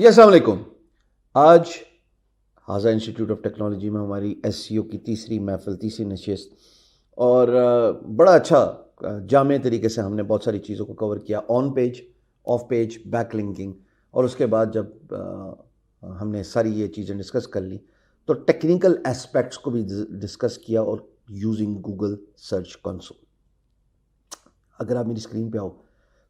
जी अस्सलाम वालेकुम। आज हाजा इंस्टीट्यूट ऑफ टेक्नोलॉजी में हमारी एसईओ की तीसरी महफिल, तीसरी नशिस्त और बड़ा अच्छा जामे तरीके से हमने बहुत सारी चीज़ों को कवर किया, on page, of page, back linking. और उसके बाद जब हमने सारी ये चीज़ें डिस्कस कर ली तो टेक्निकल एस्पेक्ट्स को भी डिस्कस किया और यूजिंग गूगल सर्च कंसोल। अगर आप मेरी स्क्रीन पे आओ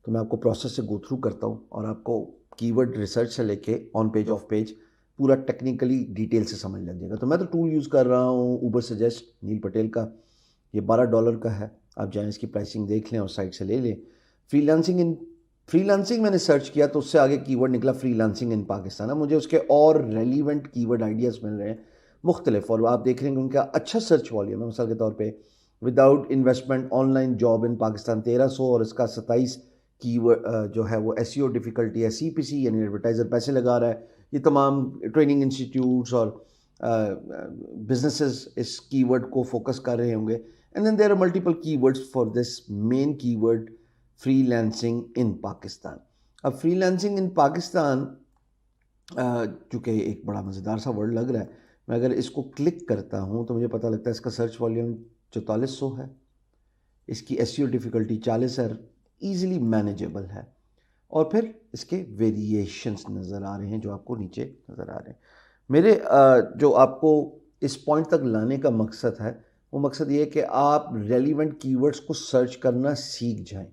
तो मैं आपको प्रोसेस से गो थ्रू करता हूँ और आपको कीवर्ड रिसर्च से लेके ऑन पेज ऑफ पेज पूरा टेक्निकली डिटेल से समझ लग जाएगा। तो मैं तो टूल यूज़ कर रहा हूँ उबर सजेस्ट, नील पटेल का। ये $12 का है, आप जाएँ इसकी प्राइसिंग देख लें और साइट से ले लें। फ्रीलांसिंग मैंने सर्च किया तो उससे आगे कीवर्ड निकला फ्रीलांसिंग इन पाकिस्तान। मुझे उसके और रेलिवेंट कीवर्ड आइडियाज़ मिल रहे हैं मुख्तलिफ, और आप देख रहे हैं कि उनका अच्छा सर्च वॉल्यूम है। मिसाल के तौर पे without investment online job in Pakistan 1300, और इसका 27 कीवर्ड जो है वो एसईओ डिफ़िकल्टी है, सीपीसी यानी एडवर्टाइज़र पैसे लगा रहा है। ये तमाम ट्रेनिंग इंस्टीट्यूट्स और बिजनेसेस इस कीवर्ड को फोकस कर रहे होंगे। And then there are multiple keywords for this main keyword freelancing in Pakistan. अब फ्रीलांसिंग इन पाकिस्तान चूँकि एक बड़ा मज़ेदार सा वर्ड लग रहा है, मैं अगर इसको क्लिक करता हूँ तो मुझे पता लगता है इसका सर्च वॉल्यूम 4400 है, इसकी एसईओ डिफ़िकल्टी 40 है, ईज़िली मैनेजेबल है। और फिर इसके वेरिएशंस नज़र आ रहे हैं जो आपको नीचे नज़र आ रहे हैं। मेरे जो आपको इस पॉइंट तक लाने का मकसद है वो मकसद ये है कि आप रेलिवेंट कीवर्ड्स को सर्च करना सीख जाएं।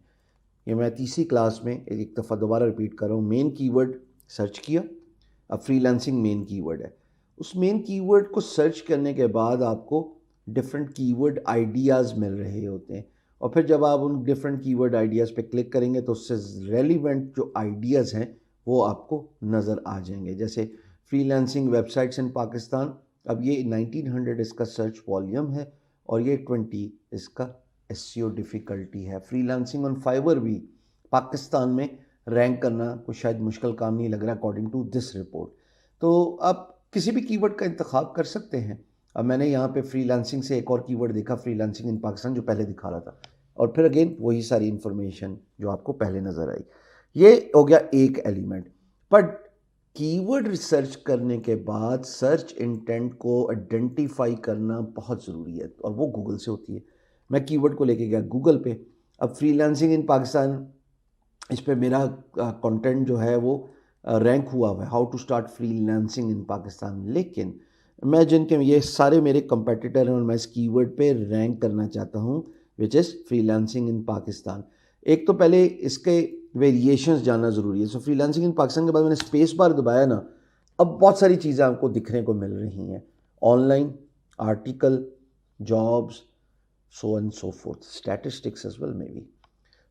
ये मैं तीसरी क्लास में एक दफ़ा दोबारा रिपीट कर रहा हूँ। मेन कीवर्ड सर्च किया, अब फ्रीलांसिंग मेन कीवर्ड है। उस मेन कीवर्ड को सर्च करने के बाद आपको डिफरेंट कीवर्ड आइडियाज़ मिल रहे होते हैं, और फिर जब आप उन डिफरेंट कीवर्ड आइडियाज़ पे क्लिक करेंगे तो उससे रेलिवेंट जो आइडियाज़ हैं वो आपको नज़र आ जाएंगे। जैसे फ्रीलांसिंग वेबसाइट्स इन पाकिस्तान, अब ये 1900 इसका सर्च वॉल्यूम है और ये 20 इसका एसईओ डिफ़िकल्टी है। फ्रीलांसिंग ऑन फाइवर भी पाकिस्तान में रैंक करना कोई शायद मुश्किल काम नहीं लग रहा अकॉर्डिंग टू दिस रिपोर्ट। तो आप किसी भी कीवर्ड का इंतखाब कर सकते हैं। अब मैंने यहाँ पे फ्रीलांसिंग से एक और कीवर्ड देखा, फ्रीलांसिंग इन पाकिस्तान, जो पहले दिखा रहा था, और फिर अगेन वही सारी इन्फॉर्मेशन जो आपको पहले नज़र आई। ये हो गया एक एलिमेंट। बट कीवर्ड रिसर्च करने के बाद सर्च इंटेंट को आइडेंटिफाई करना बहुत ज़रूरी है, और वो गूगल से होती है। मैं कीवर्ड को लेके गया गूगल पे। अब फ्रीलांसिंग इन पाकिस्तान, इस पे मेरा कंटेंट जो है वो रैंक हुआ है, how to start freelancing in Pakistan. लेकिन मैं जिनके ये सारे मेरे कंपेटिटर हैं और मैं इस कीवर्ड पे रैंक करना चाहता हूँ which is freelancing in Pakistan. एक तो पहले इसके वेरिएशंस जानना ज़रूरी है। सो फ्रीलांसिंग इन पाकिस्तान के बाद मैंने स्पेस बार दबाया ना, अब बहुत सारी चीज़ें आपको दिखने को मिल रही हैं, online article, jobs, so and so forth, statistics as well may be.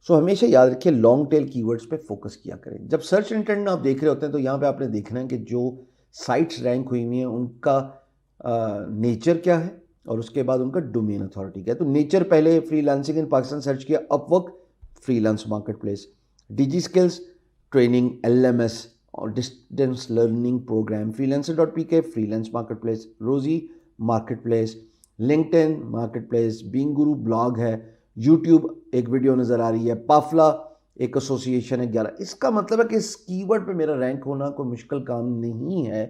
So हमेशा याद रखिए लॉन्ग टेल कीवर्ड्स पे फोकस किया करें। जब सर्च इंटेंट आप देख रहे होते हैं तो यहाँ पे आपने देखना है कि जो साइट्स रैंक हुई हुई हैं उनका नेचर क्या है और उसके बाद उनका डोमेन अथॉरिटी क्या है। तो नेचर पहले फ्रीलांसिंग इन पाकिस्तान सर्च किया, Upwork freelance market place, Digi Skills training LMS और distance learning program, freelancer.pk freelance market place, Rozee market place, LinkedIn market place, Being Guru blog है, यूट्यूब एक वीडियो नज़र आ रही है, पाफला एक एसोसिएशन है 11। इसका मतलब है कि इस कीवर्ड पे मेरा रैंक होना कोई मुश्किल काम नहीं है।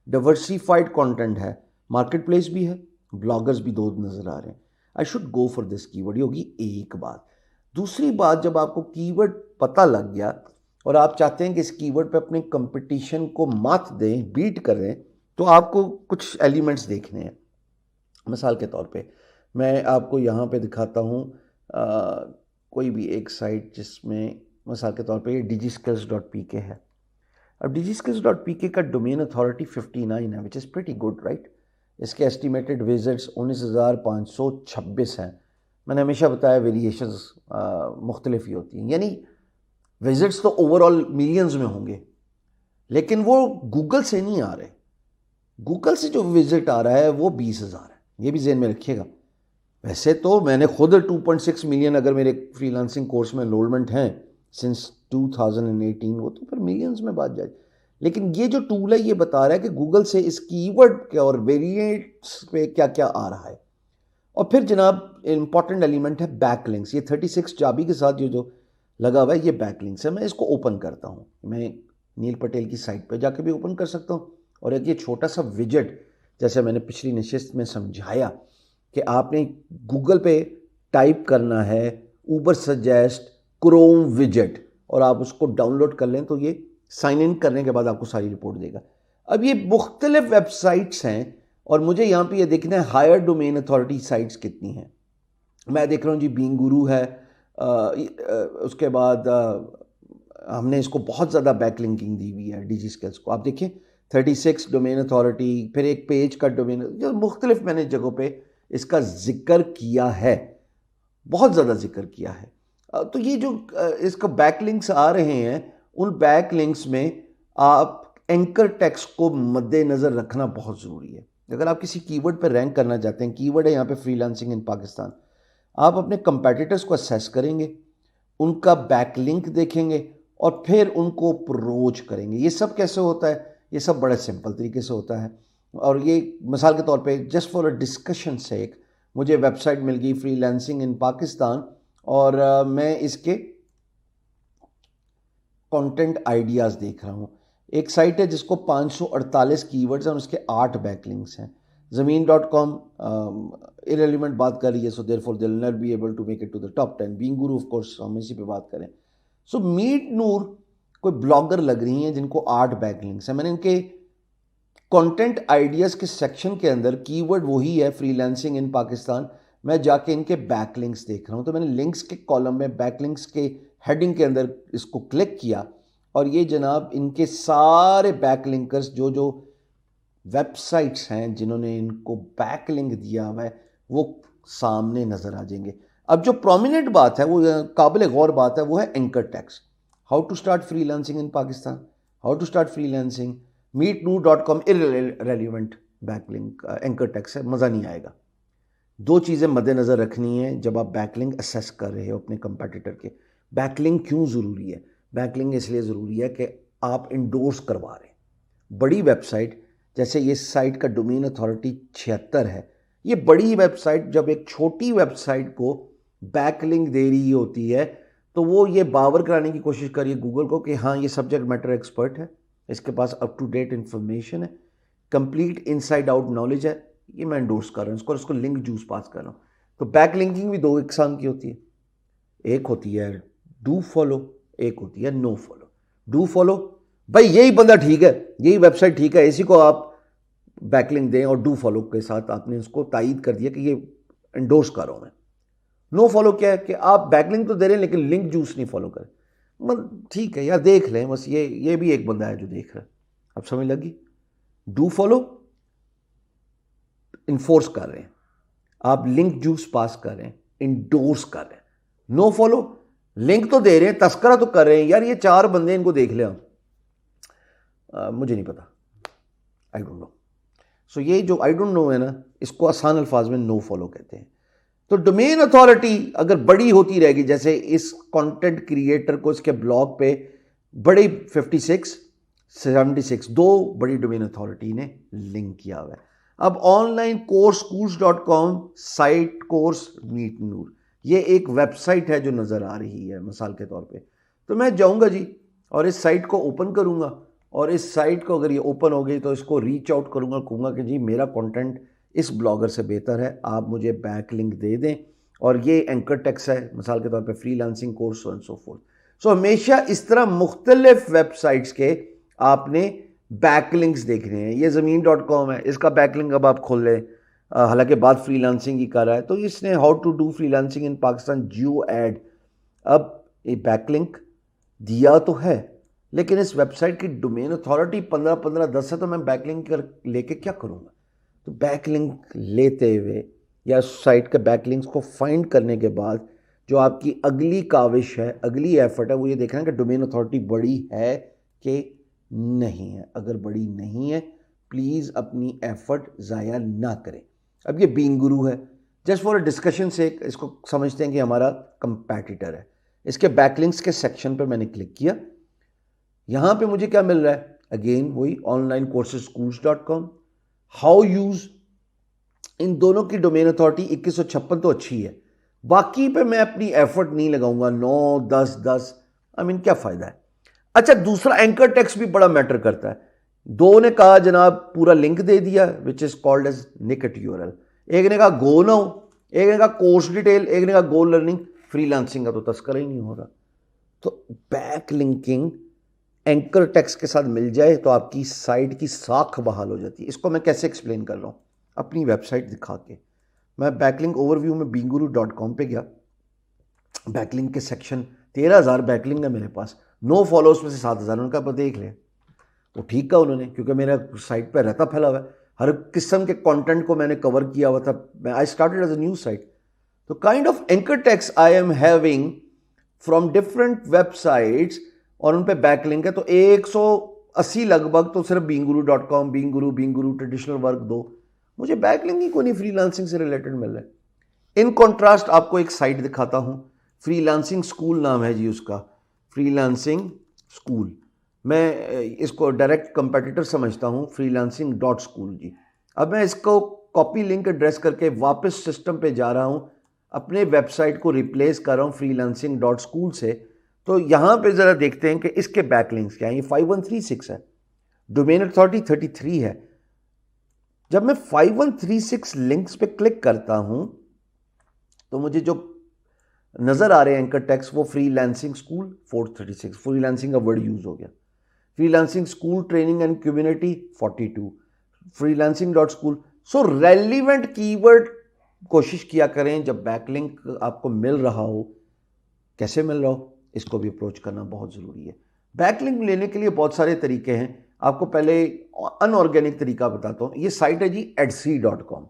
डाइवर्सिफाइड कंटेंट है, मार्केट प्लेस भी है, ब्लॉगर्स भी दो नज़र आ रहे हैं। I should go for this keyword, ये होगी एक बात। दूसरी बात, जब आपको कीवर्ड पता लग गया और आप चाहते हैं कि इस कीवर्ड पे अपने कंपटीशन को मात दें, बीट करें, तो आपको कुछ एलिमेंट्स देखने हैं। मिसाल के तौर पे मैं आपको यहाँ पे दिखाता हूँ कोई भी एक साइट जिसमें मिसाल के तौर पे ये digiskills.pk है। अब digiskills.pk का डोमेन अथॉरिटी 59 है, which is pretty good right. इसके एस्टिमेटेड विजिट्स 19,526 हैं। मैंने हमेशा बताया वेरिएशंस मुख्तलिफ ही होती हैं, यानी विजिट्स तो ओवरऑल मिलियंस में होंगे, लेकिन वो गूगल से नहीं आ रहे। गूगल से जो विजिट आ रहा है वो 20,000 है, ये भी ज़हन में रखिएगा। वैसे तो मैंने खुद 2.6 मिलियन अगर मेरे फ्रीलांसिंग कोर्स में एनरोलमेंट हैं सिंस 2018, वो तो फिर मिलियंस में बात जाए। लेकिन ये जो टूल है ये बता रहा है कि गूगल से इस कीवर्ड के और वेरिएंट्स पे क्या क्या आ रहा है। और फिर जनाब इंपॉर्टेंट एलिमेंट है बैकलिंक्स। ये 36 चाबी के साथ जो लगा हुआ है ये बैकलिंक्स है। मैं इसको ओपन करता हूँ, मैं नील पटेल की साइट पे जाके भी ओपन कर सकता हूँ। और एक ये छोटा सा विजेट, जैसे मैंने पिछली नशिस्त में समझाया कि आपने गूगल पे टाइप करना है ऊबर सजेस्ट क्रोम विजेट और आप उसको डाउनलोड कर लें तो ये साइन इन करने के बाद आपको सारी रिपोर्ट देगा। अब ये मुख्तलिफ वेबसाइट्स हैं और मुझे यहाँ पे ये देखना है हायर डोमेन अथॉरिटी साइट्स कितनी हैं। मैं देख रहा हूँ जी बीइंग गुरु है, उसके बाद हमने इसको बहुत ज़्यादा बैकलिंकिंग दी हुई है डीजी स्किल्स को। आप देखिए 36 डोमेन अथॉरिटी, फिर एक पेज का डोमेन, जो मुख्तलिफ मैंने जगहों पे इसका जिक्र किया है, बहुत ज़्यादा जिक्र किया है। तो ये जो इसका बैकलिंक्स आ रहे हैं, उन बैकलिंक्स में आप एंकर टेक्स्ट को मद्देनज़र रखना बहुत ज़रूरी है। अगर आप किसी कीवर्ड पर रैंक करना चाहते हैं, कीवर्ड है यहाँ पे फ्रीलांसिंग इन पाकिस्तान, आप अपने कंपेटिटर्स को असेस करेंगे, उनका बैकलिंक देखेंगे और फिर उनको अप्रोच करेंगे। ये सब कैसे होता है? ये सब बड़े सिंपल तरीके से होता है। और ये मिसाल के तौर पे जस्ट फॉर अ डिस्कशन सेक मुझे वेबसाइट मिल गई फ्रीलांसिंग इन पाकिस्तान और मैं इसके कंटेंट आइडियाज़ देख रहा हूँ। एक साइट है जिसको 548 कीवर्ड्स हैं और उसके 8 बैकलिंक्स हैं। ज़मीन.com इरेलीवेंट बात कर रही है, so therefore they will not be able to make it to the top 10। Being guru of course हम इसी पे बात करें। सो मीट नूर कोई ब्लॉगर लग रही हैं जिनको 8 बैकलिंक्स हैं। मैंने इनके कंटेंट आइडियाज़ के सेक्शन के अंदर कीवर्ड वही है फ्रीलांसिंग इन पाकिस्तान, मैं जाके इनके बैकलिंक्स देख रहा हूँ। तो मैंने लिंक्स के कॉलम में बैकलिंक्स के हेडिंग के अंदर इसको क्लिक किया और ये जनाब इनके सारे बैकलिंकर्स जो वेबसाइट्स हैं जिन्होंने इनको बैकलिंक दिया हुआ है वो सामने नज़र आ जाएंगे। अब जो प्रोमिनेंट बात है, वो काबिल गौर बात है, वो है anchor text. How to start freelancing in Pakistan, how to start freelancing, meetnoo.com irrelevant backlink anchor text है, मज़ा नहीं आएगा। दो चीज़ें मद्देनज़र रखनी है जब आप बैकलिंक असेस कर रहे हो अपने कंपेटिटर के। बैकलिंक क्यों ज़रूरी है? बैकलिंक इसलिए ज़रूरी है कि आप इंडोर्स करवा रहे हैं। बड़ी वेबसाइट जैसे ये साइट का डोमेन अथॉरिटी 76 है, ये बड़ी वेबसाइट जब एक छोटी वेबसाइट को बैकलिंक दे रही होती है तो वो ये बावर कराने की कोशिश करिए गूगल को कि हाँ ये सब्जेक्ट मैटर एक्सपर्ट है, इसके पास अप टू डेट इंफॉर्मेशन है, कंप्लीट इनसाइड आउट नॉलेज है, ये मैं एंडोर्स कर रहा हूँ, इसको लिंक जूस पास कर रहा हूँ। तो बैकलिंकिंग भी दो इकसाम की होती है, एक होती है डू फॉलो, एक होती है नो फॉलो। डू फॉलो भाई यही बंदा ठीक है, यही वेबसाइट ठीक है, इसी को आप बैकलिंक दें, और डू फॉलो के साथ आपने उसको तायीद कर दिया कि ये एंडोर्स कर रहा हूँ मैं। नो फॉलो क्या है कि आप बैकलिंक तो दे रहे हैं लेकिन लिंक जूस नहीं फॉलो करें। मतलब ठीक है यार, देख लें, बस ये भी एक बंदा है जो देख रहा है, अब समझ लगी। डू फॉलो इन्फोर्स कर रहे हैं, आप लिंक जूस पास कर रहे हैं, इंडोर्स कर रहे हैं। नो फॉलो लिंक तो दे रहे हैं, तस्करा तो कर रहे हैं, यार ये 4 बंदे इनको देख ले आप, मुझे नहीं पता, आई डोंट नो। सो ये जो आई डोंट नो है ना, इसको आसान अल्फाज में नो फॉलो कहते हैं। तो डोमेन अथॉरिटी अगर बड़ी होती रहेगी, जैसे इस कंटेंट क्रिएटर को इसके ब्लॉग पे बड़ी 56, 76 दो बड़ी डोमेन अथॉरिटी ने लिंक किया हुआ है। अब online course schools.com site course मीट नूर, ये एक वेबसाइट है जो नज़र आ रही है मिसाल के तौर पे। तो मैं जाऊंगा जी और इस साइट को ओपन करूंगा, और इस साइट को अगर ये ओपन हो गई तो इसको रीच आउट करूंगा, कहूँगा कि जी मेरा कंटेंट इस ब्लॉगर से बेहतर है, आप मुझे बैक लिंक दे दें, और ये एंकर टेक्स्ट है मिसाल के तौर पे freelancing course and so forth. So हमेशा इस तरह मुख्तलिफ वेबसाइट्स के आपने बैकलिंक्स देखने हैं। ये ज़मीन.com है, इसका बैकलिंक अब आप खोल लें, हालांकि बात फ्रीलांसिंग की कर रहा है, तो इसने how to do freelancing in Pakistan जियो एड, अब ये बैकलिंक दिया तो है लेकिन इस वेबसाइट की डोमेन अथॉरिटी 15 10 है, तो मैं बैकलिंक लेके क्या करूँगा? तो बैकलिंक लेते हुए या साइट के बैकलिंक्स को फाइंड करने के बाद जो आपकी अगली काविश है, अगली एफर्ट है, वो ये देखना है कि डोमेन अथॉरिटी बड़ी है कि नहीं है। अगर बड़ी नहीं है प्लीज़ अपनी एफर्ट ज़ाया ना करें। अब ये बीइंग गुरु है, जस्ट फॉर अ डिस्कशन से इसको समझते हैं कि हमारा कंपैटिटर है। इसके बैकलिंक्स के सेक्शन पर मैंने क्लिक किया, यहाँ पे मुझे क्या मिल रहा है? अगेन वही online courses schools.com, how use, इन दोनों की डोमेन अथॉरिटी 2156 तो अच्छी है, बाकी पे मैं अपनी एफर्ट नहीं लगाऊंगा। 9 10 10 आई मीन क्या फ़ायदा है? अच्छा, दूसरा एंकर टेक्स्ट भी बड़ा मैटर करता है। दो ने कहा जनाब पूरा लिंक दे दिया विच इज कॉल्ड एज निकट यूआरएल, एक ने कहा गो नाउ, एक ने कहा कोर्स डिटेल, एक ने कहा गो लर्निंग। फ्रीलांसिंग का तो तस्करा ही नहीं हो रहा। तो बैक लिंकिंग एंकर टेक्स्ट के साथ मिल जाए तो आपकी साइट की साख बहाल हो जाती है। इसको मैं कैसे एक्सप्लेन कर रहा हूँ अपनी वेबसाइट दिखा के। मैं बैकलिंक ओवरव्यू में beinguru.com पे गया, बैकलिंक के सेक्शन 13,000 बैकलिंक है मेरे पास, नो फॉलोअर्स में से 7,000 उनका पर देख ले। वो ठीक कहा उन्होंने, क्योंकि मेरा साइट पे रहता फैला हुआ है, हर किस्म के कंटेंट को मैंने कवर किया हुआ था। मैं I started as a news site. तो kind of anchor text I am having from different websites और उन पे बैकलिंक है। तो 180 लगभग तो सिर्फ beinguru.com, beinguru ट्रेडिशनल वर्क दो, मुझे बैकलिंक ही कोई नहीं फ्रीलांसिंग से रिलेटेड मिल रहा है। इन कॉन्ट्रास्ट आपको एक साइट दिखाता हूं, फ्रीलांसिंग स्कूल नाम है जी उसका, फ्रीलांसिंग स्कूल। मैं इसको डायरेक्ट कंपेटिटर समझता हूं, freelancing.school जी। अब मैं इसको कॉपी लिंक एड्रेस करके वापस सिस्टम पे जा रहा हूं, अपने वेबसाइट को रिप्लेस कर रहा हूं freelancing.school से। तो यहां पे जरा देखते हैं कि इसके बैकलिंक्स क्या हैं। ये 5136 है, डोमेन अथॉरिटी 33 है। जब मैं 5136 लिंक्स पे क्लिक करता हूं तो मुझे जो नजर आ रहे हैं एंकर टेक्स्ट वो फ्रीलांसिंग स्कूल 436, फ्रीलांसिंग का वर्ड यूज हो गया। Freelancing school training and community 42, freelancing.school। So relevant keyword कोशिश किया करें जब बैकलिंक आपको मिल रहा हो। कैसे मिल रहा हो इसको भी अप्रोच करना बहुत ज़रूरी है। बैकलिंक लेने के लिए बहुत सारे तरीके हैं। आपको पहले अनऑर्गेनिक तरीका बताता हूँ। ये साइट है जी etsy.com।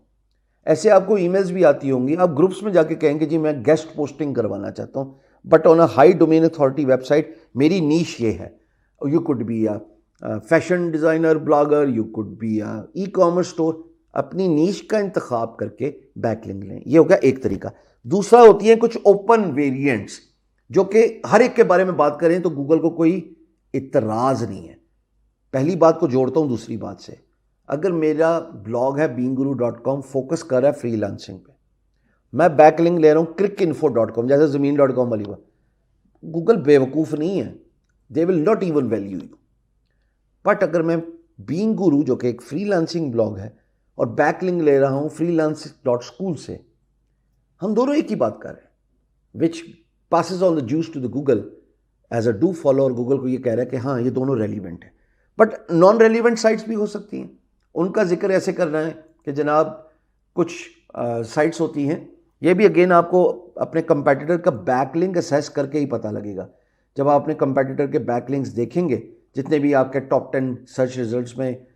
ऐसे आपको ईमेल्स भी आती होंगी, आप ग्रुप्स में जाके कहेंगे जी मैं गेस्ट पोस्टिंग करवाना चाहता हूँ, but on a high domain authority website, मेरी नीश ये है। You could be a fashion designer blogger, you could be a e commerce store. अपनी नीश का इंतखाब करके बैकलिंक लें, ये हो गया एक तरीका। दूसरा होती है कुछ ओपन वेरिएंट्स, जो कि हर एक के बारे में बात करें तो गूगल को कोई इतराज़ नहीं है। पहली बात को जोड़ता हूं दूसरी बात से। अगर मेरा ब्लॉग है beinguru.com, फोकस कर रहा है फ्रीलांसिंग पे, मैं बैकलिंक ले रहा हूं crickinfo.com, जैसे ज़मीन.com वाली बात, गूगल बेवकूफ़ नहीं है, दे will not even value you. But अगर मैं beinguru जो कि एक फ्रीलांसिंग ब्लॉग है और बैकलिंक ले रहा हूं freelancing.school से, हम दोनों एक ही बात कर रहे हैं, विच passes on the juice to the Google as a do follow, और गूगल को ये कह रहा है कि हाँ ये दोनों रेलिवेंट है। बट नॉन रेलिवेंट साइट्स भी हो सकती हैं, उनका जिक्र ऐसे करना है कि जनाब कुछ साइट्स होती हैं, ये भी अगेन आपको अपने कंपेटिटर का बैकलिंक असेस करके ही पता लगेगा। जब आप अपने कंपेटिटर के बैकलिंक्स देखेंगे, जितने भी आपके टॉप 10 सर्च रिजल्ट्स में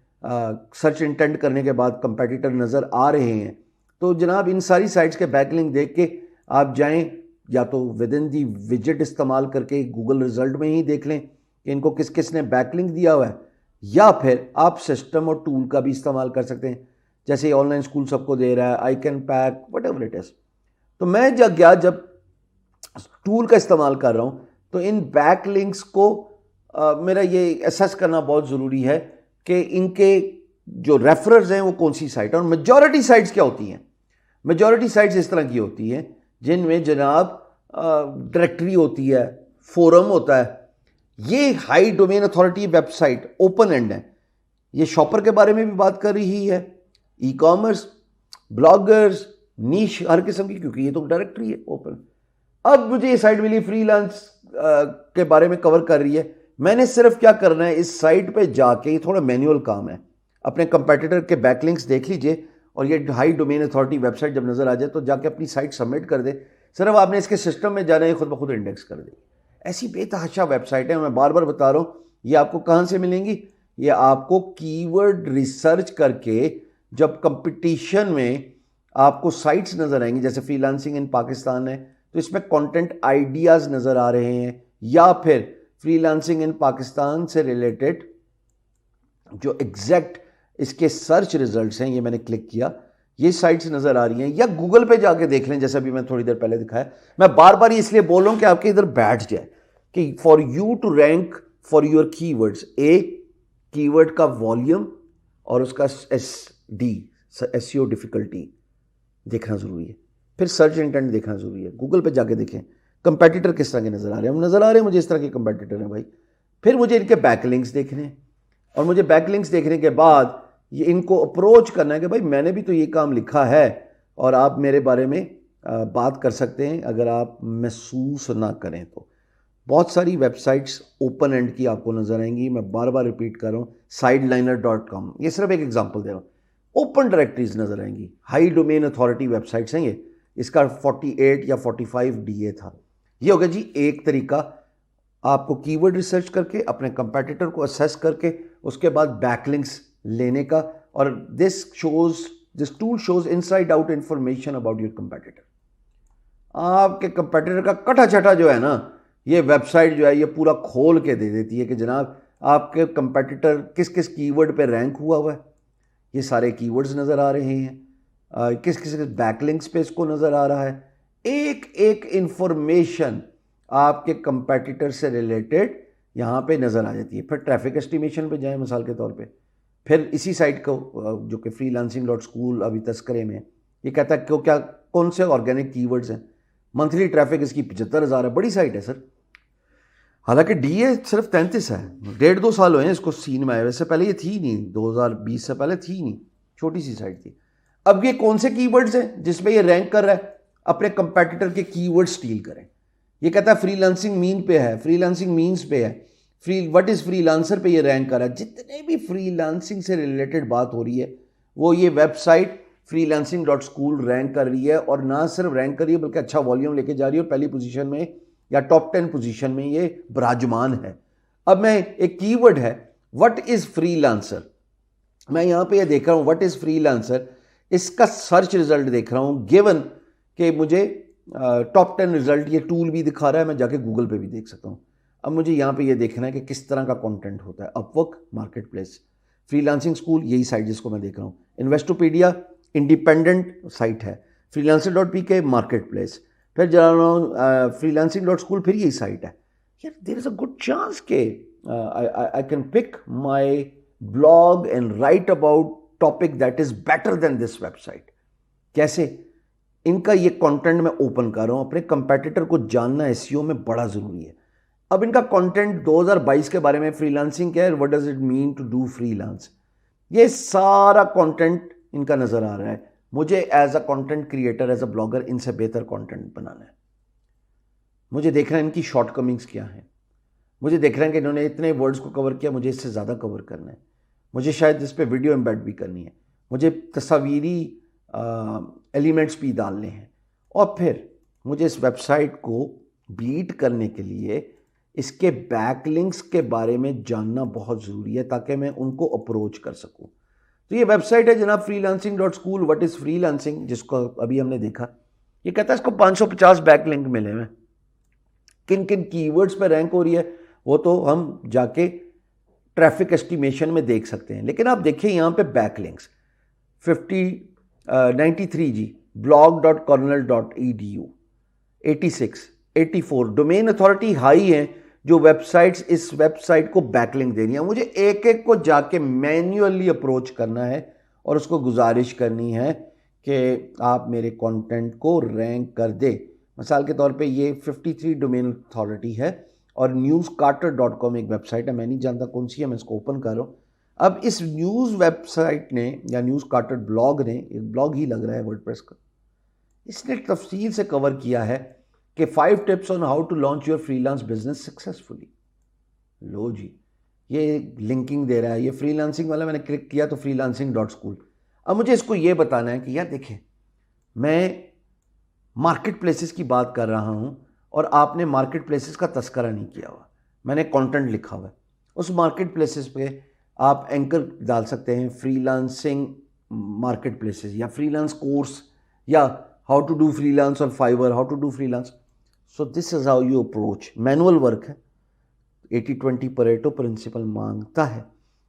सर्च इंटेंट करने के बाद कंपेटिटर नज़र आ रहे हैं, तो जनाब इन सारी साइट्स के बैकलिंक देख के आप जाएं, या तो विद इन दी विजेट इस्तेमाल करके गूगल रिजल्ट में ही देख लें कि इनको किस किस ने बैकलिंक दिया हुआ है, या फिर आप सिस्टम और टूल का भी इस्तेमाल कर सकते हैं, जैसे ऑनलाइन स्कूल सबको दे रहा है, I can pack, what ever it is. तो मैं जब टूल का इस्तेमाल कर रहा हूँ तो इन बैकलिंक्स को मेरा ये एसेस करना बहुत ज़रूरी है कि इनके जो रेफरर्स हैं वो कौन सी साइट है। और मेजॉरिटी साइट्स क्या होती हैं, मेजॉरिटी साइट्स इस तरह की होती हैं जिनमें जनाब डायरेक्टरी होती है, फोरम होता है। ये high domain authority website open and है, ये शॉपर के बारे में भी बात कर रही है, ई कॉमर्स, ब्लॉगर्स, नीश, हर किस्म की, क्योंकि ये तो डायरेक्टरी है ओपन। अब मुझे ये साइट मिली फ्रीलांस के बारे में कवर कर रही है। मैंने सिर्फ क्या करना है, इस साइट पे जाके, ये थोड़ा मैनुअल काम है, अपने कंपेटिटर के बैकलिंक्स देख लीजिए और ये हाई डोमेन अथॉरिटी वेबसाइट जब नज़र आ जाए तो जाके अपनी साइट सबमिट कर दे। सिर्फ आपने इसके सिस्टम में जाना है, खुद ब खुद इंडेक्स कर दे। ऐसी बेतहाशा वेबसाइट है, मैं बार बार बता रहा हूँ। ये आपको कहाँ से मिलेंगी, ये आपको कीवर्ड रिसर्च करके जब कंपटीशन में आपको साइट्स नज़र आएंगी, जैसे फ्रीलांसिंग इन पाकिस्तान है तो इसमें कंटेंट आइडियाज़ नज़र आ रहे हैं, या फिर फ्रीलांसिंग इन पाकिस्तान से रिलेटेड जो एग्जैक्ट इसके सर्च रिजल्ट्स हैं, ये मैंने क्लिक किया, ये साइट्स नज़र आ रही हैं, या गूगल पे जाके देख लें, जैसा भी मैं थोड़ी देर पहले दिखाया। मैं बार बार इसलिए बोल रहा हूँ कि आपके इधर बैठ जाए कि for you to rank for your keywords, keyword का वॉल्यूम और उसका एसईओ डिफिकल्टी देखना ज़रूरी है, फिर सर्च इंटेंट देखना ज़रूरी है। गूगल पे जाके देखें कंपेटिटर किस तरह के नज़र आ रहे हैं, हम नज़र आ रहे हैं मुझे इस तरह के कंपेटिटर हैं भाई। फिर मुझे इनके बैकलिंक्स देखने हैं, और मुझे बैकलिंक्स देखने के बाद ये इनको अप्रोच करना है कि भाई मैंने भी तो ये काम लिखा है और आप मेरे बारे में बात कर सकते हैं अगर आप महसूस ना करें तो। बहुत सारी वेबसाइट्स ओपन एंड की आपको नज़र आएंगी, मैं बार बार रिपीट कर रहा हूँ, sideliner.com, ये सिर्फ एक एग्जांपल दे रहा हूँ। ओपन डायरेक्टरीज नज़र आएंगी, हाई डोमेन अथॉरिटी वेबसाइट्स हैं ये, इसका 48 या 45 DA था। ये हो गया जी एक तरीका, आपको कीवर्ड रिसर्च करके अपने कंपेटिटर को असेस करके उसके बाद बैकलिंक्स लेने का, और this tool shows inside out information about your competitor. आपके कंपेटिटर का कटा छटा जो है ना, ये वेबसाइट जो है ये पूरा खोल के दे देती है कि जनाब आपके कंपेटिटर किस किस कीवर्ड पे रैंक हुआ है, ये सारे कीवर्ड्स नज़र आ रहे हैं, किस किस बैकलिंक्स पे इसको नज़र आ रहा है, एक एक इंफॉर्मेशन आपके कंपेटिटर से रिलेटेड यहाँ पे नज़र आ जाती है। फिर ट्रैफिक एस्टिमेशन पे जाएं मिसाल के तौर पे, फिर इसी साइट को जो कि freelancing.school अभी तस्करे में, ये कहता है क्या कौन से ऑर्गेनिक कीवर्ड्स हैं, मंथली ट्रैफिक इसकी 75,000 है, बड़ी साइट है सर। हालांकि DA सिर्फ 33 है, 1.5-2 साल हुए हैं इसको सीन में आए, वैसे पहले ये थी नहीं, 2020 से पहले थी नहीं, छोटी सी साइट थी। अब ये कौन से कीवर्ड्स हैं जिसमें ये रैंक कर रहा है, अपने कंपेटिटर के कीवर्ड स्टील करें। ये कहता है फ्रीलांसिंग मीन पे है, फ्रीलांसिंग मीन्स पे है, व्हाट इज फ्रीलांसर पे ये रैंक कर रहा है। जितने भी फ्रीलांसिंग से रिलेटेड बात हो रही है वो ये वेबसाइट freelancing.school रैंक कर रही है, और ना सिर्फ रैंक कर रही है बल्कि अच्छा वॉल्यूम लेके जा रही है, और पहली पोजीशन में या टॉप 10 पोजीशन में ये विराजमान है। अब मैं एक कीवर्ड है व्हाट इज फ्रीलांसर, मैं यहाँ पे ये देख रहा हूँ व्हाट इज फ्रीलांसर, इसका सर्च रिजल्ट देख रहा हूँ, गिवन कि मुझे टॉप 10 रिजल्ट ये टूल भी दिखा रहा है, मैं जाके गूगल पे भी देख सकता हूँ। अब मुझे यहाँ पे ये देखना है कि किस तरह का कंटेंट होता है। Upwork market place, freelancing school यही साइट जिसको मैं देख रहा हूँ, इन्वेस्टोपीडिया इंडिपेंडेंट साइट है, freelancer.pk मार्केट प्लेस, फिर जा रहा हूँ freelancing.school, फिर यही साइट है। यार there is a good chance के I can pick my blog and write about topic that is better than this website. कैसे? इनका ये कंटेंट मैं ओपन कर रहा हूँ, अपने कंपेटिटर को जानना एसईओ में बड़ा ज़रूरी है। अब इनका कंटेंट 2022 के बारे में, फ्रीलांसिंग क्या है, what does it mean to do freelance, ये सारा कंटेंट इनका नज़र आ रहा है। मुझे as a content creator, as a blogger इनसे बेहतर कंटेंट बनाना है। मुझे देखना है इनकी शॉर्टकमिंग्स क्या है, मुझे देखना है कि इन्होंने इतने वर्ड्स को कवर किया, मुझे इससे ज़्यादा कवर करना है, मुझे शायद इस पर वीडियो एम्बेड भी करनी है, मुझे तस्वीरी एलिमेंट्स भी डालने हैं, और फिर मुझे इस वेबसाइट को बीट करने के लिए इसके बैकलिंक्स के बारे में जानना बहुत ज़रूरी है ताकि मैं उनको अप्रोच कर सकूं। तो ये वेबसाइट है जनाब freelancing.school, व्हाट इज़ फ्रीलांसिंग, जिसको अभी हमने देखा। ये कहता है इसको 550 बैकलिंक मिले हैं। किन किन कीवर्ड्स पे रैंक हो रही है वो तो हम जाके ट्रैफिक एस्टिमेशन में देख सकते हैं, लेकिन आप देखिए यहाँ पे बैकलिंक्स 93 जी, blog.cornell.edu, 86, 84 डोमेन अथॉरिटी हाई है जो वेबसाइट्स इस वेबसाइट को बैकलिंक देनी है। मुझे एक एक को जाके मैन्युअली अप्रोच करना है और उसको गुजारिश करनी है कि आप मेरे कंटेंट को रैंक कर दे। मिसाल के तौर पे ये 53 डोमेन अथॉरिटी है, और newscarter.com एक वेबसाइट है, मैं नहीं जानता कौन सी है, मैं इसको ओपन कर रहा हूँ। अब इस न्यूज़ वेबसाइट ने या न्यूज़ कार्टर ब्लॉग ने, एक ब्लॉग ही लग रहा है वर्डप्रेस का, इसने तफसील से कवर किया है कि 5 tips on how to launch your freelance business successfully. लो जी, ये लिंकिंग दे रहा है, ये फ्रीलांसिंग वाला मैंने क्लिक किया तो freelancing.school। अब मुझे इसको ये बताना है कि यार देखें, मैं मार्केट प्लेसेस की बात कर रहा हूँ और आपने मार्केट प्लेसेस का तस्करा नहीं किया हुआ, मैंने कंटेंट लिखा हुआ है। उस मार्केट प्लेसेस पे आप एंकर डाल सकते हैं, फ्रीलांसिंग मार्केट प्लेसेस या फ्रीलांस कोर्स या how to do freelance on Fiverr, how to do freelance. So this is how you approach. Manual work है, 80-20 परेटो प्रिंसिपल मांगता है,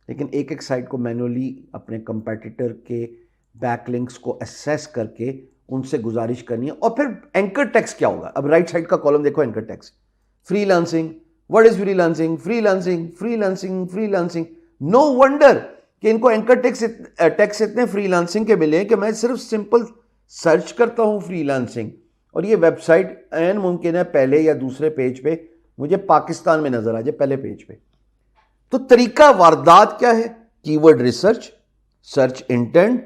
लेकिन एक एक साइट को मैनुअली अपने कंपेटिटर के बैकलिंक्स को असेस करके उनसे गुजारिश करनी है। और फिर एंकर टेक्स्ट क्या होगा, अब राइट साइड का कॉलम देखो, anchor text freelancing, what is freelancing, freelancing freelancing freelancing. No wonder कि इनको एंकर टेक्स्ट इतने फ्रीलांसिंग के मिले कि मैं सिर्फ सिंपल सर्च करता हूं फ्रीलांसिंग और ये वेबसाइट एन मुमकिन है पहले या दूसरे पेज पे मुझे पाकिस्तान में नजर आ जाए, पहले पेज पे तो तरीका वारदात क्या है? Keyword research, search intent,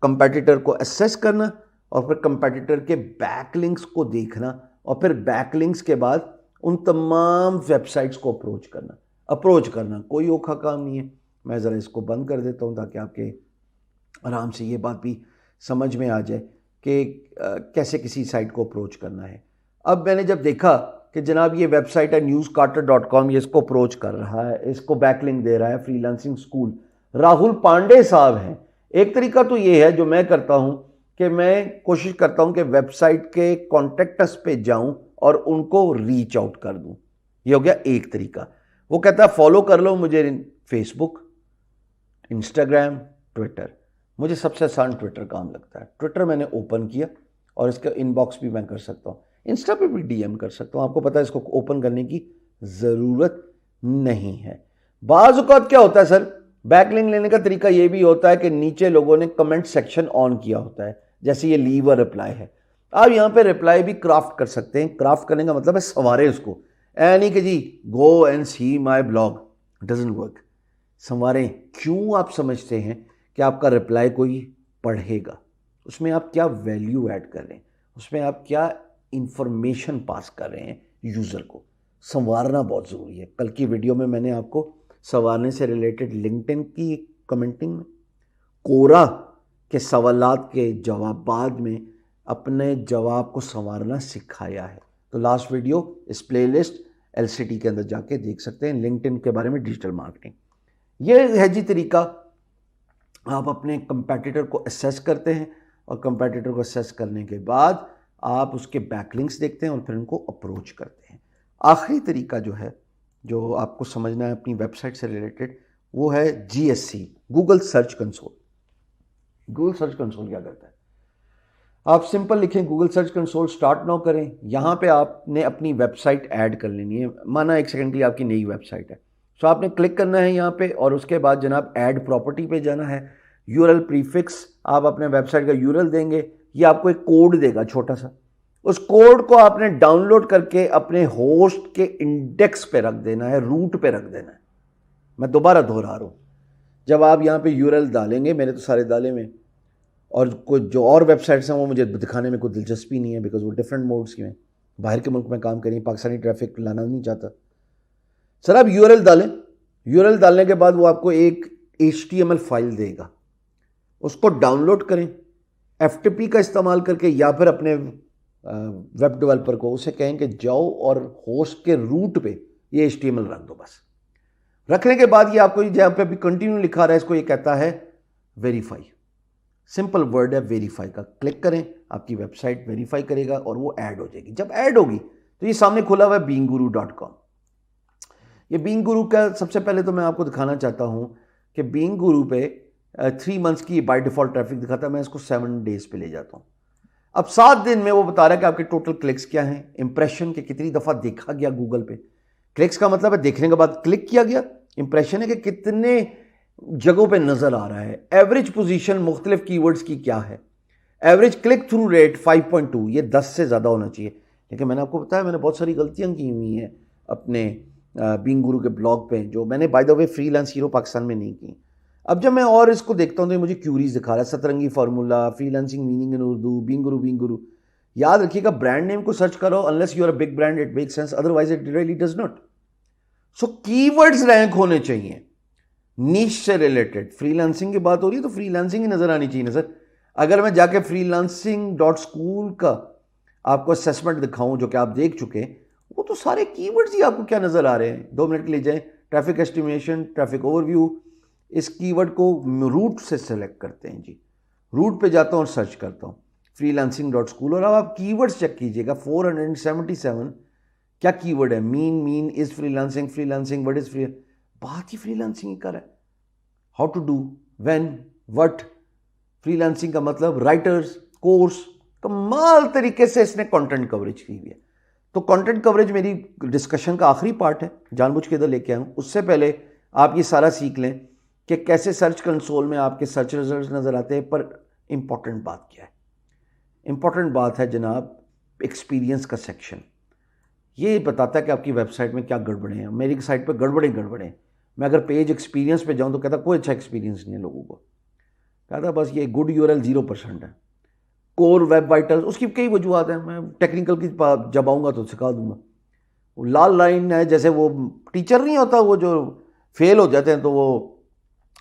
competitor को एसेस करना और फिर कंपेटिटर के बैकलिंक्स को देखना और फिर बैकलिंक्स के बाद उन तमाम वेबसाइट्स को अप्रोच करना कोई औखा काम नहीं है। मैं ज़रा इसको बंद कर देता हूँ ताकि आपके आराम से ये बात भी समझ में आ जाए कि कैसे किसी साइट को अप्रोच करना है। अब मैंने जब देखा कि जनाब ये वेबसाइट है newscarter.com, ये इसको अप्रोच कर रहा है, इसको बैकलिंक दे रहा है फ्रीलांसिंग स्कूल, राहुल पांडे साहब हैं। एक तरीका तो ये है जो मैं करता हूं कि मैं कोशिश करता हूं कि वेबसाइट के कॉन्टेक्टस पे जाऊं और उनको रीच आउट कर दूं। ये हो गया एक तरीका। वो कहता है फॉलो कर लो मुझे फेसबुक, इंस्टाग्राम, ट्विटर। मुझे सबसे आसान ट्विटर काम लगता है। ट्विटर मैंने ओपन किया और इसका इनबॉक्स भी मैं कर सकता हूँ, इंस्टा पे भी डीएम कर सकता हूँ। आपको पता है इसको ओपन करने की ज़रूरत नहीं है। बाज़ औक़ात क्या होता है सर, बैकलिंक लेने का तरीका ये भी होता है कि नीचे लोगों ने कमेंट सेक्शन ऑन किया होता है, जैसे ये लीव अ रिप्लाई है। आप यहाँ पे रिप्लाई भी क्राफ्ट कर सकते हैं। क्राफ्ट करने का मतलब है संवारें उसको, नहीं कि जी go and see my blog, doesn't work. संवारें। क्यों? आप समझते हैं कि आपका रिप्लाई कोई पढ़ेगा, उसमें आप क्या वैल्यू ऐड कर रहे हैं, उसमें आप क्या इंफॉर्मेशन पास कर रहे हैं यूज़र को। संवारना बहुत ज़रूरी है। कल की वीडियो में मैंने आपको संवारने से रिलेटेड लिंक्डइन की कमेंटिंग में कोरा के सवालात के जवाबात में अपने जवाब को संवारना सिखाया है। तो लास्ट वीडियो इस प्लेलिस्ट एलसीटी के अंदर जाके देख सकते हैं, लिंक्डइन के बारे में, डिजिटल मार्केटिंग। ये है जी तरीका। आप अपने कंपेटिटर को असेस करते हैं और कंपेटिटर को असेस करने के बाद आप उसके बैकलिंक्स देखते हैं और फिर उनको अप्रोच करते हैं। आखिरी तरीका जो है, जो आपको समझना है अपनी वेबसाइट से रिलेटेड, वो है GSC, Google search console. Google search console क्या करता है? आप सिंपल लिखें Google search console, start now करें। यहाँ पे आपने अपनी वेबसाइट ऐड कर लेनी है। माना 1 सेकंड के लिए आपकी नई वेबसाइट है, तो आपने क्लिक करना है यहाँ पे और उसके बाद जनाब ऐड प्रॉपर्टी पे जाना है। यूआरएल प्रीफिक्स, आप अपने वेबसाइट का यूआरएल देंगे, ये आपको एक कोड देगा छोटा सा। उस कोड को आपने डाउनलोड करके अपने होस्ट के इंडेक्स पे रख देना है, रूट पे रख देना है। मैं दोबारा दोहरा रहा हूँ, जब आप यहाँ पे यूआरएल डालेंगे, मैंने तो सारे डाले में, और कुछ जो और वेबसाइट्स हैं वो मुझे दिखाने में कोई दिलचस्पी नहीं है, बिकॉज वो डिफरेंट मोड्स की हैं, बाहर के मुल्क में काम करें, पाकिस्तानी ट्रैफिक लाना नहीं चाहता। सर आप यूआरएल डालें, यूआरएल डालने के बाद वो आपको एक HTML फाइल देगा, उसको डाउनलोड करें FTP का इस्तेमाल करके, या फिर अपने वेब डेवलपर को उसे कहें कि जाओ और होस्ट के रूट पे ये HTML रख दो। बस रखने के बाद ये आपको जहाँ पे अभी कंटिन्यू लिखा रहा है, इसको ये कहता है वेरीफाई। सिंपल वर्ड है वेरीफाई का। क्लिक करें, आपकी वेबसाइट वेरीफाई करेगा और वो ऐड हो जाएगी। जब ऐड होगी तो ये सामने खुला हुआ है beangguru.com। ये beangguru का सबसे पहले तो मैं आपको दिखाना चाहता हूँ कि beangguru पे 3 मंथ्स की बाय डिफॉल्ट ट्रैफिक दिखाता है। मैं इसको 7 डेज पे ले जाता हूँ। अब 7 दिन में वो बता रहा है कि आपके टोटल क्लिक्स क्या हैं, इंप्रेशन के कितनी दफ़ा देखा गया गूगल पे। क्लिक्स का मतलब है देखने के बाद क्लिक किया गया, इंप्रेशन है कि कितने जगहों पे नज़र आ रहा है, एवरेज पोजीशन मुख्तलिफ कीवर्ड्स की क्या है, एवरेज क्लिक थ्रू रेट 5.2, ये 10 से ज़्यादा होना चाहिए। लेकिन मैंने आपको बताया मैंने बहुत सारी गलतियाँ की हुई हैं अपने beangguru के ब्लॉग पे, जो मैंने by the way freelance hero Pakistan में नहीं की। अब जब मैं और इसको देखता हूँ तो मुझे क्यूरीज दिखा रहा है, सतरंगी formula, freelancing meaning in Urdu, beangguru। याद रखिएगा, ब्रांड नेम को सर्च करो, unless you are a big brand it make sense, otherwise it really does not. So keywords rank होने चाहिए नीश से रिलेटेड। फ्रीलांसिंग की बात हो रही है तो फ्रीलांसिंग ही नजर आनी चाहिए ना सर। अगर मैं जाके freelancing.school का आपको असेसमेंट दिखाऊं जो कि आप देख चुके, वो तो सारे कीवर्ड्स ही आपको क्या नजर आ रहे हैं। 2 मिनट के लिए जाएं, ट्रैफिक एस्टिमेशन, ट्रैफिक ओवरव्यू, इस कीवर्ड को रूट से सेलेक्ट करते हैं जी। रूट पे जाता हूं और सर्च करता हूं freelancing.school, और अब आप कीवर्ड्स चेक कीजिएगा। 477 क्या कीवर्ड है? Mean is freelancing, what is free, बात ही फ्रीलांसिंग ही कर रहा है। How to do, when, what, freelancing का मतलब राइटर्स, कोर्स, कमाल तरीके से इसने कंटेंट कवरेज की हुई है। तो कंटेंट कवरेज मेरी डिस्कशन का आखिरी पार्ट है, जानबूझ के इधर लेके आया हूं। उससे पहले आप ये सारा सीख लें कि कैसे सर्च कंसोल में आपके सर्च रिजल्ट नजर आते हैं। पर इंपॉर्टेंट बात क्या है? इंपॉर्टेंट बात है जनाब एक्सपीरियंस का सेक्शन। ये बताता है कि आपकी वेबसाइट में क्या गड़बड़े हैं। मेरी साइट पर गड़बड़े मैं अगर पेज एक्सपीरियंस पे जाऊँ तो कहता कोई अच्छा एक्सपीरियंस नहीं है लोगों को, कहता बस ये गुड यूआरएल 0% है। कोर वेब वाइटल्स, उसकी कई वजूहत हैं, मैं टेक्निकल की जब आऊँगा तो सिखा दूंगा। वो लाल लाइन है, जैसे वो टीचर नहीं होता वो जो फेल हो जाते हैं तो वो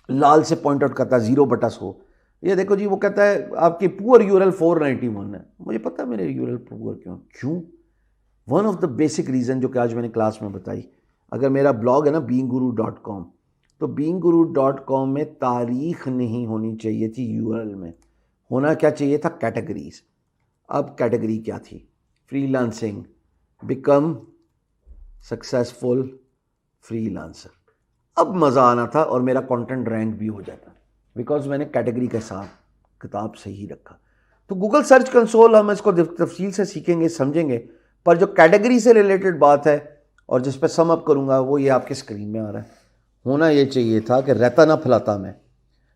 लाल से पॉइंट आउट करता है 0/100, ये देखो जी, वो कहता है आपकी पुअर यूआरएल 491 है। मुझे पता है मेरे यूआरएल पुअर क्यों। One of the basic reason जो कि आज मैंने क्लास में बताई, अगर मेरा ब्लॉग है ना beinguru.com, तो beinguru.com में तारीख नहीं होनी चाहिए थी यूआरएल में, होना क्या चाहिए था, कैटेगरीज। अब कैटेगरी क्या थी, फ्रीलांसिंग, बिकम सक्सेसफुल फ्रीलांसर। अब मज़ा आना था और मेरा कंटेंट रैंक भी हो जाता, बिकॉज मैंने कैटेगरी के साथ किताब सही रखा। तो गूगल सर्च कंसोल हम इसको तफसील से सीखेंगे, समझेंगे, पर जो कैटेगरी से रिलेटेड बात है और जिस पर सम अप करूँगा वो ये आपके स्क्रीन में आ रहा है। होना ये चाहिए था कि रहता ना फैलाता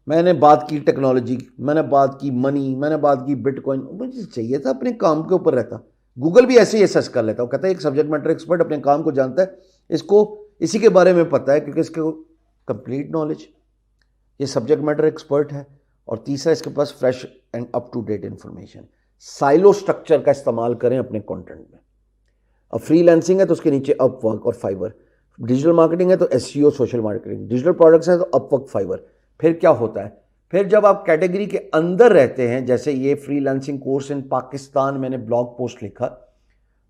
मैंने बात की टेक्नोलॉजी, मैंने बात की मनी, मैंने बात की बिटकॉइन, मुझे चाहिए था अपने काम के ऊपर रहता। गूगल भी ऐसे ही असेस कर लेता, वो कहता है एक सब्जेक्ट मैटर एक्सपर्ट अपने काम को जानता है, इसको इसी के बारे में पता है क्योंकि इसको कंप्लीट नॉलेज, ये सब्जेक्ट मैटर एक्सपर्ट है, और तीसरा इसके पास fresh and up to date information. Silo structure का इस्तेमाल करें अपने कंटेंट में। अब फ्रीलांसिंग है तो उसके नीचे अपवर्क और फाइवर, डिजिटल मार्केटिंग है तो SEO social marketing, digital products है तो अपवर्क फाइवर। फिर क्या होता है, फिर जब आप कैटेगरी के अंदर रहते हैं, जैसे ये फ्रीलांसिंग कोर्स इन पाकिस्तान मैंने ब्लॉग पोस्ट लिखा,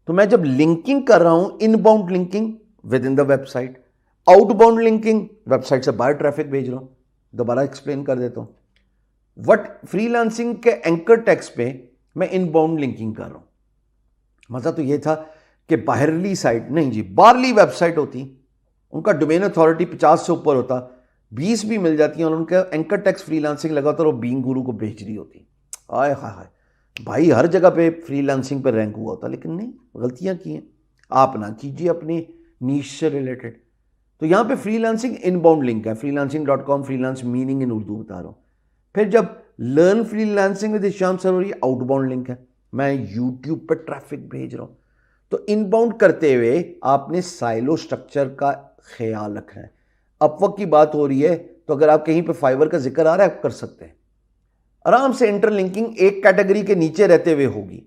तो मैं जब लिंकिंग कर रहा हूं, inbound linking with in the website, outbound linking website से बाहर ट्रैफिक भेज रहा हूं, दोबारा एक्सप्लेन कर देता हूं। वट फ्रीलांसिंग के एंकर टेक्स्ट पे मैं इनबाउंड लिंकिंग कर रहा हूं। मतलब तो ये था कि बाहरली साइट नहीं जी, बाहरली वेबसाइट होती, उनका डोमेन अथॉरिटी 50 से ऊपर होता, 20 भी मिल जाती हैं और उनका एंकर टेक्स्ट फ्रीलांसिंग लगा तो वो बीइंग गुरु को भेज रही होती। आय हाय हाय भाई, हर जगह पे फ्रीलांसिंग पे रैंक हुआ होता, लेकिन नहीं, गलतियां की हैं। आप ना कीजिए अपनी नीश से रिलेटेड। तो यहाँ पे फ्रीलांसिंग इनबाउंड लिंक है, freelancing.com, freelance meaning in Urdu बता रहा हूँ। फिर जब learn freelancing with Hisham Sarori, outbound link है, मैं यूट्यूब पर ट्रैफिक भेज रहा हूँ। तो इनबाउंड करते हुए आपने साइलो स्ट्रक्चर का ख्याल रखना है। अपवर्क की बात हो रही है तो अगर आप कहीं पे फाइवर का जिक्र आ रहा है, आप कर सकते हैं आराम से। इंटरलिंकिंग एक कैटेगरी के नीचे रहते हुए होगी,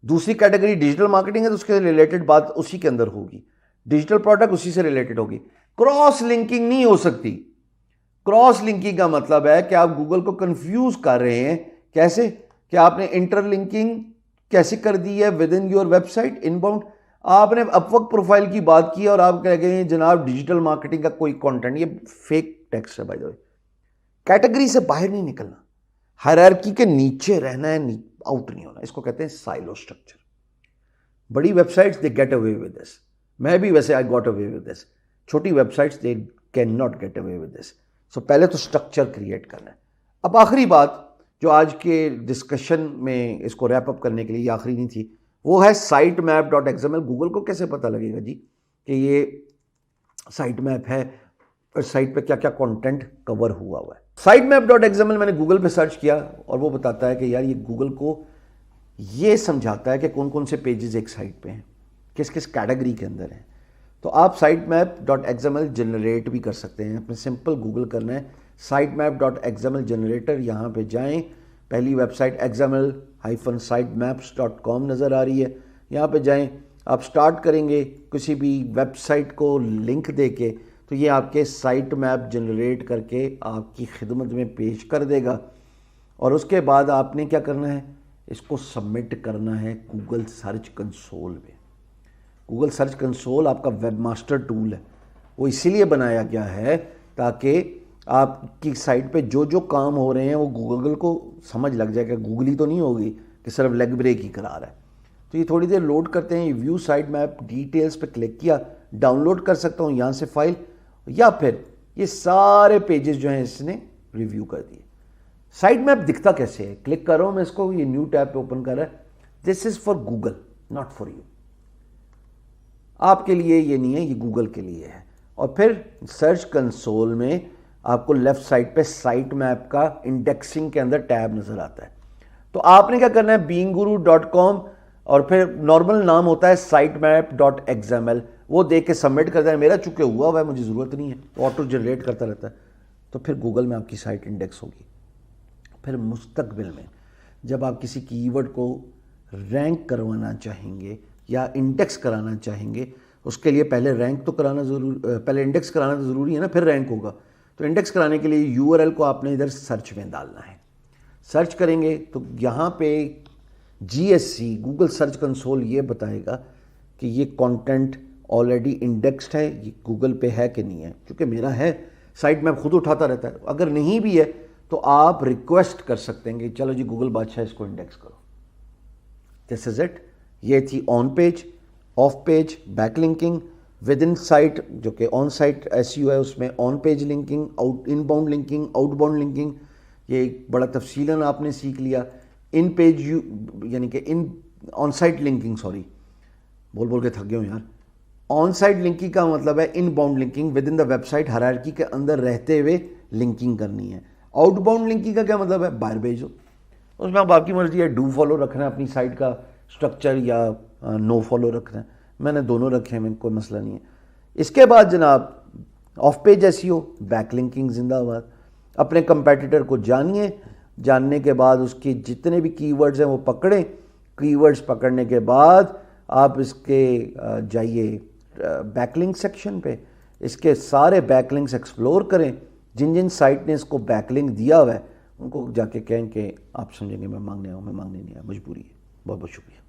दूसरी कैटेगरी डिजिटल मार्केटिंग है तो उसके रिलेटेड बात उसी के अंदर होगी, डिजिटल प्रोडक्ट उसी से रिलेटेड होगी। क्रॉस लिंकिंग नहीं हो सकती। क्रॉस लिंकिंग का मतलब है कि आप गूगल को कंफ्यूज कर रहे हैं। कैसे कि आपने इंटरलिंकिंग कैसे कर दी है with in your website inbound. आपने अपवर्क प्रोफाइल की बात की और आप कह गए जनाब डिजिटल मार्केटिंग का कोई कंटेंट, ये फेक टेक्स्ट है बाय द वे। कैटेगरी से बाहर नहीं निकलना, हायरार्की के नीचे रहना है, आउट नहीं होना। इसको कहते हैं साइलो स्ट्रक्चर। बड़ी websites they get away with this, मैं भी वैसे I got away with this. छोटी websites they can not get away with this. So पहले तो स्ट्रक्चर क्रिएट करना है। अब आखिरी बात जो आज के डिस्कशन में इसको रैप अप करने के लिए आखिरी नहीं थी, वो है साइट मैप.xml। गूगल को कैसे पता लगेगा जी कि ये साइट मैप है और साइट पे क्या क्या कंटेंट कवर हुआ है। साइट मैप.xml मैंने गूगल पे सर्च किया और वो बताता है कि यार ये गूगल को ये समझाता है कि कौन कौन से पेजेस एक साइट पे हैं, किस किस कैटेगरी के अंदर हैं। तो आप साइट मैप.xml जनरेट भी कर सकते हैं। अपने सिंपल गूगल करना है साइट मैप.xml जनरेटर, यहाँ पे जाएं, पहली वेबसाइट xml-sitemaps.com नज़र आ रही है, यहाँ पे जाएं। आप स्टार्ट करेंगे किसी भी वेबसाइट को लिंक देके, तो ये आपके साइट मैप जनरेट करके आपकी खिदमत में पेश कर देगा। और उसके बाद आपने क्या करना है, इसको सबमिट करना है गूगल सर्च कंसोल में। गूगल सर्च कंसोल आपका वेबमास्टर टूल है, वो इसीलिए बनाया गया है ताकि आपकी साइट पे जो जो काम हो रहे हैं वो गूगल को समझ लग जाएगा। गूगली तो नहीं होगी कि सिर्फ लेग ब्रेक ही करा रहा है। तो ये थोड़ी देर लोड करते हैं। व्यू साइट मैप डिटेल्स पे क्लिक किया, डाउनलोड कर सकता हूँ यहाँ से फाइल, या फिर ये सारे पेजेस जो हैं इसने रिव्यू कर दिए। साइट मैप दिखता कैसे है, क्लिक कर रहा हूँ मैं इसको, ये न्यू टैब पे ओपन कर रहा है। This is for Google, not for you. आपके लिए ये नहीं है, ये गूगल के लिए है। और फिर सर्च कंसोल में आपको लेफ्ट साइड पे साइट मैप का इंडेक्सिंग के अंदर टैब नजर आता है। तो आपने क्या करना है, beinguru.com और फिर नॉर्मल नाम होता है sitemapp.xml, वो देख के सबमिट करता है, मेरा चूंकि हुआ है मुझे ज़रूरत नहीं है, ऑटो जनरेट करता रहता है, तो फिर गूगल में आपकी साइट इंडेक्स होगी। फिर मुस्तकबिल में जब आप किसी कीवर्ड को रैंक करवाना चाहेंगे या इंडेक्स कराना चाहेंगे, उसके लिए पहले रैंक तो कराना पहले इंडेक्स कराना तो ज़रूरी है ना, फिर रैंक होगा। तो इंडेक्स कराने के लिए यूआरएल को आपने इधर सर्च में डालना है। सर्च करेंगे तो यहाँ पे जीएससी गूगल सर्च कंसोल ये बताएगा कि ये कंटेंट ऑलरेडी इंडेक्स्ड है, ये गूगल पे है कि नहीं है। क्योंकि मेरा है, साइट में खुद उठाता रहता है। अगर नहीं भी है तो आप रिक्वेस्ट कर सकते हैं कि चलो जी गूगल बादशाह इसको इंडेक्स करो। This is it. ये थी on page, of page, back linking, with in site जो कि ऑन साइट एसईओ है, उसमें on page linking, inbound linking, outbound linking, ये एक बड़ा तफसीलन आपने सीख लिया। इन पेज यानी कि in on site linking, sorry बोल बोल के थक गया हूँ यार। ऑन साइट लिंकिंग का मतलब है inbound linking, with in the website hierarchy के अंदर रहते हुए लिंकिंग करनी है। आउटबाउंड लिंकिंग का क्या मतलब है, बाहर भेजो। उसमें अब आपकी मर्जी है, डू फॉलो रखना है अपनी साइट का स्ट्रक्चर या नो फॉलो रखना है। मैंने दोनों रखे हैं, कोई मसला नहीं है। इसके बाद जनाब of page SEO, back linking जिंदाबाद। अपने कंपेटिटर को जानिए, जानने के बाद उसके जितने भी कीवर्ड्स हैं वो पकड़ें। कीवर्ड्स पकड़ने के बाद आप इसके जाइए बैकलिंक सेक्शन पे, इसके सारे बैकलिंक्स एक्सप्लोर करें। जिन जिन साइट ने इसको बैकलिंक दिया हुआ है उनको जाके कहें कि आप समझेंगे मैं मांगने आऊँ, मैं मांगने नहीं आया, मजबूरी है। बहुत बहुत शुक्रिया।